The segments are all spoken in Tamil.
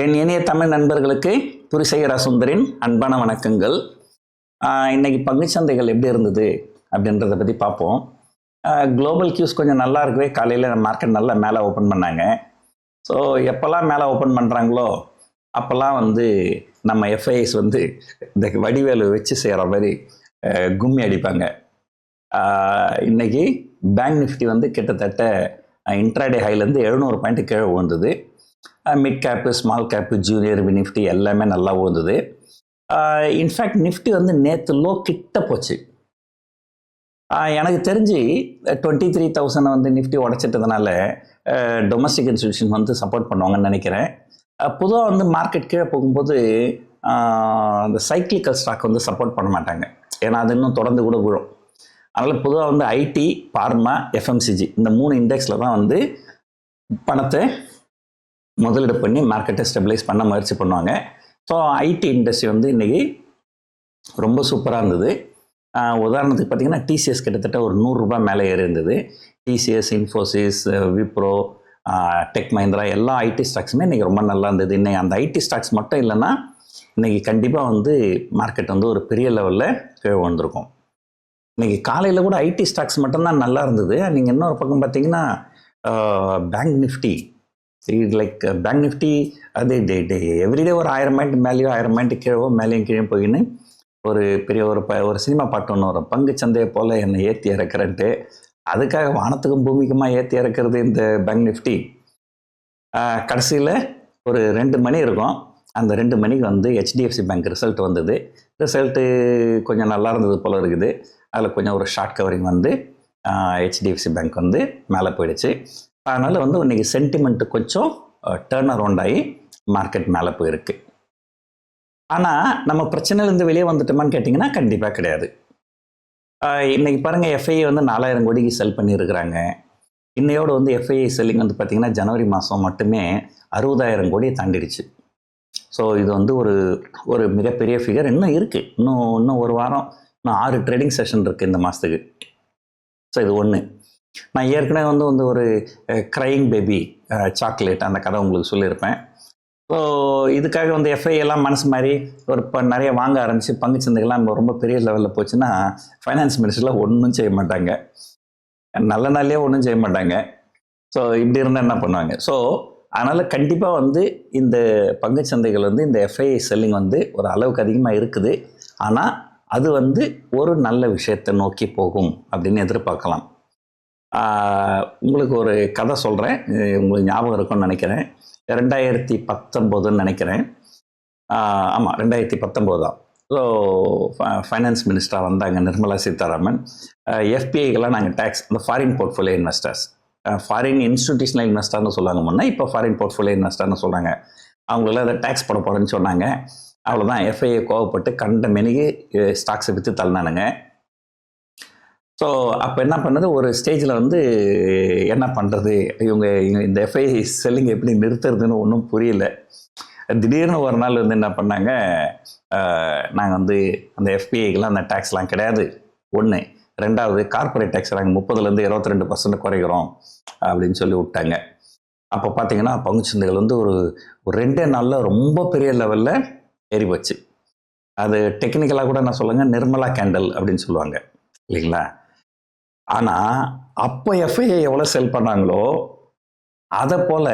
என் இனிய தமிழ் நண்பர்களுக்கு துரிசைகரா சுந்தரின் அன்பான வணக்கங்கள். இன்னைக்கு பங்குச்சந்தைகள் எப்படி இருந்தது அப்படின்றத பற்றி பார்ப்போம். குளோபல் கியூஸ் கொஞ்சம் நல்லா இருக்கவே காலையில் மார்க்கெட் நல்லா மேலே ஓப்பன் பண்ணாங்க. ஸோ எப்போல்லாம் மேலே ஓப்பன் பண்ணுறாங்களோ அப்போல்லாம் நம்ம எஃப்ஐஎஸ் இந்த வடிவேலு வச்சு செய்கிற மாதிரி கும்மி அடிப்பாங்க. இன்னைக்கு பேங்க் நிஃப்டி கிட்டத்தட்ட இன்ட்ராடே ஹைலேருந்து 700 பாயிண்ட் கீழே விழுந்தது. Mid gap, small gap, junior Nifty எல்லாமே நல்லா ஓடுது. இன்ஃபேக்ட் நிஃப்டி நேற்று லோ கிட்ட போச்சு. எனக்கு தெரிஞ்சு 23,000 நிஃப்டி உடச்சிட்டதுனால டொமஸ்டிக் இன்ஸ்டியூஷன் சப்போர்ட் பண்ணுவாங்கன்னு நினைக்கிறேன். பொதுவாக மார்க்கெட் கீழே போகும்போது அந்த சைக்கிளிக்கல் ஸ்டாக் சப்போர்ட் பண்ண மாட்டாங்க, ஏன்னா அது இன்னும் தொடர்ந்து கூட விழும். அதனால் பொதுவாக ஐடி, பார்மா, எஃப்எம்சிஜி இந்த 3 இண்டெக்ஸில் தான் பணத்தை முதலீடு பண்ணி மார்க்கெட்டை ஸ்டெபிலைஸ் பண்ண முயற்சி பண்ணுவாங்க. ஸோ ஐடி இண்டஸ்ட்ரி இன்றைக்கி ரொம்ப சூப்பராக இருந்தது. உதாரணத்துக்கு பார்த்திங்கன்னா டிசிஎஸ் கிட்டத்தட்ட ஒரு 100 ரூபாய் மேலே ஏறி இருந்தது. டிசிஎஸ், இன்ஃபோசிஸ், விப்ரோ, டெக் மஹிந்திரா எல்லா ஐடி ஸ்டாக்ஸுமே இன்றைக்கி ரொம்ப நல்லா இருந்தது. இன்றைக்கி அந்த ஐடி ஸ்டாக்ஸ் மட்டும் இல்லைன்னா இன்றைக்கி கண்டிப்பாக மார்க்கெட் ஒரு பெரிய லெவலில் கீழே வந்திருக்கும். இன்றைக்கி காலையில் கூட ஐடி ஸ்டாக்ஸ் மட்டும்தான் நல்லா இருந்தது. நீங்கள் இன்னொரு பக்கம் பார்த்தீங்கன்னா bank Nifty, like bank Nifty அது எவ்ரிடே ஒரு 1000 பாயிண்ட் மேலேயோ 1000 பாயிண்ட் கீழோ மேலேயும் கீழே போயின்னு ஒரு பெரிய ஒரு சினிமா பாட்டு ஒன்று வரும், பங்கு சந்தையை போல் என்னை ஏற்றி இறக்குறேன்ட்டு. அதுக்காக வானத்துக்கும் பூமிக்குமா ஏற்றி இறக்குறது இந்த பேங்க் நிஃப்டி. கடைசியில் ஒரு 2 மணி இருக்கும். அந்த 2 மணிக்கு ஹெச்டிஎஃப்சி பேங்க் ரிசல்ட் வந்தது. ரிசல்ட்டு கொஞ்சம் நல்லா இருந்தது போல் இருக்குது. அதில் கொஞ்சம் ஒரு ஷார்ட் கவரிங் ஹெச்டிஎஃப்சி பேங்க் மேலே போயிடுச்சு. அதனால் இன்றைக்கி சென்டிமெண்ட்டு கொஞ்சம் டேர்ன் அரவுண்ட் ஆகி மார்க்கெட் மேலே போயிருக்கு. ஆனால் நம்ம பிரச்சனையிலேருந்து வெளியே வந்துட்டோமான்னு கேட்டிங்கன்னா கண்டிப்பாக கிடையாது. இன்றைக்கி பாருங்கள், எஃப்ஐஐ 4000 கோடிக்கு செல் பண்ணியிருக்கிறாங்க. இன்னையோடு எஃப்ஐஐ செல்லிங் பார்த்திங்கன்னா ஜனவரி மாதம் மட்டுமே 60,000 கோடியை தாண்டிடுச்சு. ஸோ இது ஒரு மிகப்பெரிய ஃபிகர். இன்னும் இருக்குது, இன்னும் ஒரு வாரம், இன்னும் 6 ட்ரேடிங் செஷன் இருக்குது இந்த மாதத்துக்கு. ஸோ இது ஒன்று. நான் ஏற்கனவே ஒரு க்ரையிங் பேபி சாக்லேட் அந்த கதை உங்களுக்கு சொல்லியிருப்பேன். ஸோ இதுக்காக எஃப்ஐ எல்லாம் மனசு மாதிரி இப்போ நிறைய வாங்க ஆரம்பித்து பங்குச்சந்தைகள்லாம் ரொம்ப பெரிய லெவலில் போச்சுன்னா ஃபைனான்ஸ் மினிஸ்டர்லாம் ஒன்றும் செய்ய மாட்டாங்க, நல்ல நாள்லேயே ஒன்றும் செய்ய மாட்டாங்க. ஸோ இப்படி இருந்தால் என்ன பண்ணுவாங்க? ஸோ அதனால் கண்டிப்பாக இந்த பங்குச்சந்தைகள் இந்த எஃப்ஐஐ செல்லிங் ஒரு அளவுக்கு அதிகமாக இருக்குது. ஆனால் அது ஒரு நல்ல விஷயத்தை நோக்கி போகும் அப்படின்னு எதிர்பார்க்கலாம். உங்களுக்கு ஒரு கதை சொல்கிறேன், உங்களுக்கு ஞாபகம் இருக்கும்னு நினைக்கிறேன். 2019 நினைக்கிறேன். ஆமாம், 2019 தான். ஸோ ஃபைனான்ஸ் மினிஸ்டராக வந்தாங்க நிர்மலா சீதாராமன். எஃபிஐக்கெல்லாம் நாங்கள் டேக்ஸ், இந்த foreign portfolio investors, foreign institutional இன்வெஸ்டர்னு சொல்லுவாங்க. முன்னே இப்போ ஃபாரின் போர்ட்ஃபோலியோ இன்வெஸ்டர்னு சொல்கிறாங்க. அவங்களெல்லாம் அதை டேக்ஸ் போட போகிறேன்னு சொன்னாங்க. அவ்வளோதான், எஃப்ஐஐ கோவப்பட்டு கண்ட மெனிக்கு ஸ்டாக்ஸை விற்று தள்ளினானுங்க. ஸோ அப்போ என்ன பண்ணுறது, ஒரு ஸ்டேஜில் என்ன பண்ணுறது, இவங்க இந்த எஃப்ஐஐ செல்லிங் எப்படி நிறுத்துறதுன்னு ஒன்றும் புரியல. திடீர்னு ஒரு நாள் என்ன பண்ணாங்க, நாங்கள் அந்த எஃபிஐக்கெலாம் அந்த டேக்ஸ்லாம் கிடையாது, ஒன்று. ரெண்டாவது, கார்பரேட் டேக்ஸ் நாங்கள் 30% 22% குறைக்கிறோம் அப்படின்னு சொல்லி விட்டாங்க. அப்போ பார்த்தீங்கன்னா பங்குச்சந்தைகள் ஒரு 2 நாளில் ரொம்ப பெரிய லெவலில் ஏறி போச்சு. அது டெக்னிக்கலாக கூட நான் சொல்லுங்கள், நிர்மலா கேண்டல் அப்படின்னு சொல்லுவாங்க இல்லைங்களா. ஆனால் அப்போ எஃப்ஐஐ எவ்வளோ செல் பண்ணாங்களோ அதை போல்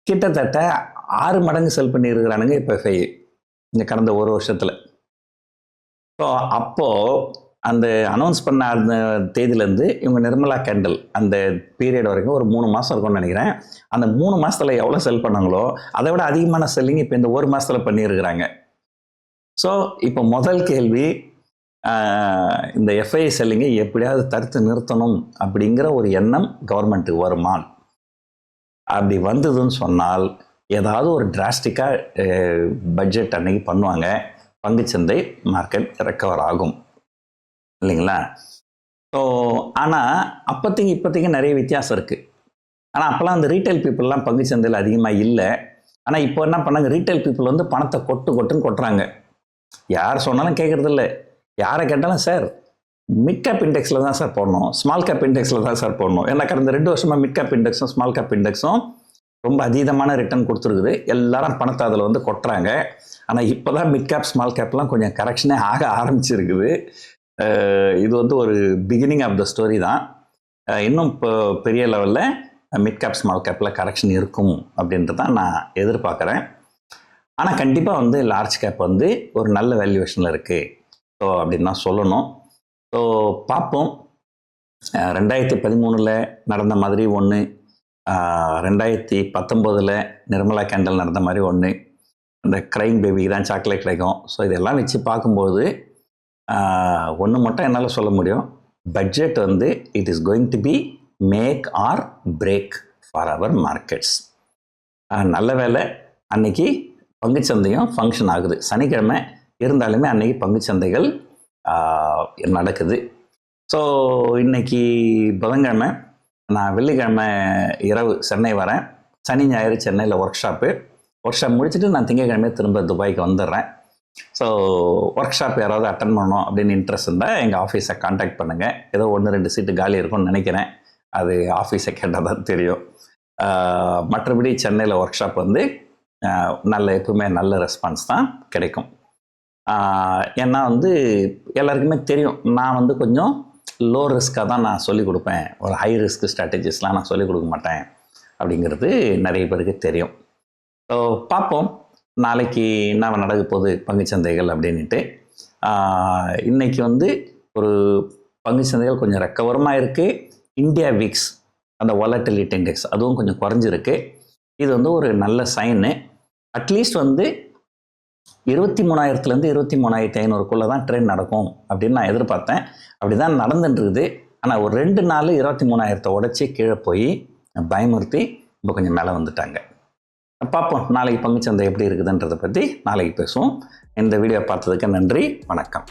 கிட்டத்தட்ட 6 மடங்கு செல் பண்ணியிருக்கிறானுங்க இப்போ எஃப்ஐஐ இந்த கடந்த ஒரு வருஷத்தில். ஸோ அப்போது அந்த அனௌன்ஸ் பண்ண அந்த தேதியிலேருந்து இவங்க நிர்மலா கேண்டல் அந்த பீரியட் வரைக்கும் ஒரு 3 மாதம் இருக்கும்னு நினைக்கிறேன். அந்த 3 மாதத்தில் எவ்வளோ செல் பண்ணாங்களோ அதை விட அதிகமான செல்லிங் இப்போ இந்த ஒரு மாதத்தில் பண்ணியிருக்கிறாங்க. ஸோ இப்போ முதல் கேள்வி, இந்த எஃப்ஐஐ செல்லிங்கை எப்படியாவது தடுத்து நிறுத்தணும் அப்படிங்கிற ஒரு எண்ணம் கவர்மெண்ட்டுக்கு வருமா? அப்படி வந்ததுன்னு சொன்னால் ஏதாவது ஒரு டிராஸ்டிக்காக பட்ஜெட் அன்னைக்கு பண்ணுவாங்க, பங்குச்சந்தை மார்க்கெட் ரெக்கவர் ஆகும் இல்லைங்களா. ஸோ ஆனால் இப்போதைக்கு நிறைய வித்தியாசம் இருக்குது. ஆனால் அப்போல்லாம் அந்த ரீட்டைல் பீப்புளெலாம் பங்குச்சந்தையில் அதிகமாக இல்லை. ஆனால் இப்போ என்ன பண்ணாங்க, ரீட்டைல் பீப்புள் பணத்தை கொட்டுன்னு கொட்டுறாங்க. யார் சொன்னாலும் கேட்குறது இல்லை. யாரை கேட்டாலும் சார் மிட் கேப் இண்டெக்ஸில் தான் சார் போடணும், ஸ்மால் கேப் இண்டெக்ஸில் தான் சார் போடணும். ஏன்னா கடந்த 2 வருஷமாக மிட் கேப் இண்டெக்ஸும் ஸ்மால் கேப் இண்டெக்ஸும் ரொம்ப அதீதமான ரிட்டர்ன் கொடுத்துருக்குது. எல்லாரும் பணத்தை அதில் வந்து கொட்டுறாங்க. ஆனால் இப்போ தான் மிட் கேப் ஸ்மால் கேப்லாம் கொஞ்சம் கரெக்ஷனே ஆக ஆரம்பிச்சிருக்குது. இது வந்து ஒரு பிகினிங் ஆஃப் த ஸ்டோரி தான். இன்னும் இப்போ பெரிய லெவலில் மிட் கேப் ஸ்மால் கேப்பில் கரெக்ஷன் இருக்கும் அப்படின்ட்டு தான் நான் எதிர்பார்க்குறேன். ஆனால் கண்டிப்பாக வந்து லார்ஜ் கேப் வந்து ஒரு நல்ல வேல்யூவேஷனில் இருக்குது. ஸோ அப்படின்னு தான் சொல்லணும். ஸோ பார்ப்போம். 2013 நடந்த மாதிரி ஒன்று, 2019 நிர்மலா கேண்டல் நடந்த மாதிரி ஒன்று, இந்த க்ரைங் பேபிக்கு தான் சாக்லேட் கிடைக்கும். ஸோ இதெல்லாம் வச்சு பார்க்கும்போது ஒன்று மட்டும் என்னால் சொல்ல முடியும். பட்ஜெட் வந்து it is going to be make or break for our markets. நல்ல வேலை அன்னைக்கு பங்குச்சந்தையும் ஃபங்க்ஷன் ஆகுது. சனிக்கிழமை இருந்தாலுமே அன்னைக்கு பங்குச்சந்தைகள் நடக்குது. ஸோ இன்னைக்கு புதன்கிழமை, நான் வெள்ளிக்கிழமை இரவு சென்னை வரேன். சனி ஞாயிறு சென்னையில் ஒர்க் ஷாப் முடிச்சுட்டு நான் திங்கக்கிழமை திரும்ப துபாய்க்கு வந்துடுறேன். ஸோ ஒர்க் ஷாப் யாராவது அட்டன் பண்ணணும் அப்படின்னு இன்ட்ரெஸ்ட் இருந்தால் எங்கள் ஆஃபீஸை காண்டாக்ட் பண்ணுங்கள். ஏதோ 1-2 சீட்டு காலி இருக்கும்னு நினைக்கிறேன். அது ஆஃபீஸை கேட்டால் தான் தெரியும். மற்றபடி சென்னையில் ஒர்க் ஷாப் வந்து எப்பவுமே நல்ல ரெஸ்பான்ஸ் தான் கிடைக்கும். ஏன்னா வந்து எல்லாருக்குமே தெரியும், நான் வந்து கொஞ்சம் லோ ரிஸ்க்காக தான் நான் சொல்லிக் கொடுப்பேன். ஒரு ஹை ரிஸ்க் ஸ்ட்ராட்டஜிஸ்லாம் நான் சொல்லிக் கொடுக்க மாட்டேன் அப்படிங்கிறது நிறைய பேருக்கு தெரியும். ஸோ பார்ப்போம் நாளைக்கு என்ன நடக்க போகுது பங்குச்சந்தைகள் அப்படின்ட்டு. இன்றைக்கி வந்து ஒரு பங்குச்சந்தைகள் கொஞ்சம் ரெக்கவரமாக இருக்குது. இந்தியா விக்ஸ் அந்த வாலட்டிலிட்டி இண்டெக்ஸ் அதுவும் கொஞ்சம் குறைஞ்சிருக்கு. இது வந்து ஒரு நல்ல சைனு. அட்லீஸ்ட் வந்து 23,000 23,500 தான் ட்ரெண்ட் நடக்கும் அப்படின்னு நான் எதிர்பார்த்தேன். அப்படி தான் நடந்துட்டுருக்குது. ஆனால் ஒரு 2 நாள் 23,000 உடச்சி கீழே போய் பயமுறுத்தி இப்போ கொஞ்சம் மேலே வந்துட்டாங்க. பார்ப்போம் நாளைக்கு பங்குச்சந்தை எப்படி இருக்குதுன்றதை பற்றி நாளைக்கு பேசுவோம். இந்த வீடியோ பார்த்ததுக்கு நன்றி, வணக்கம்.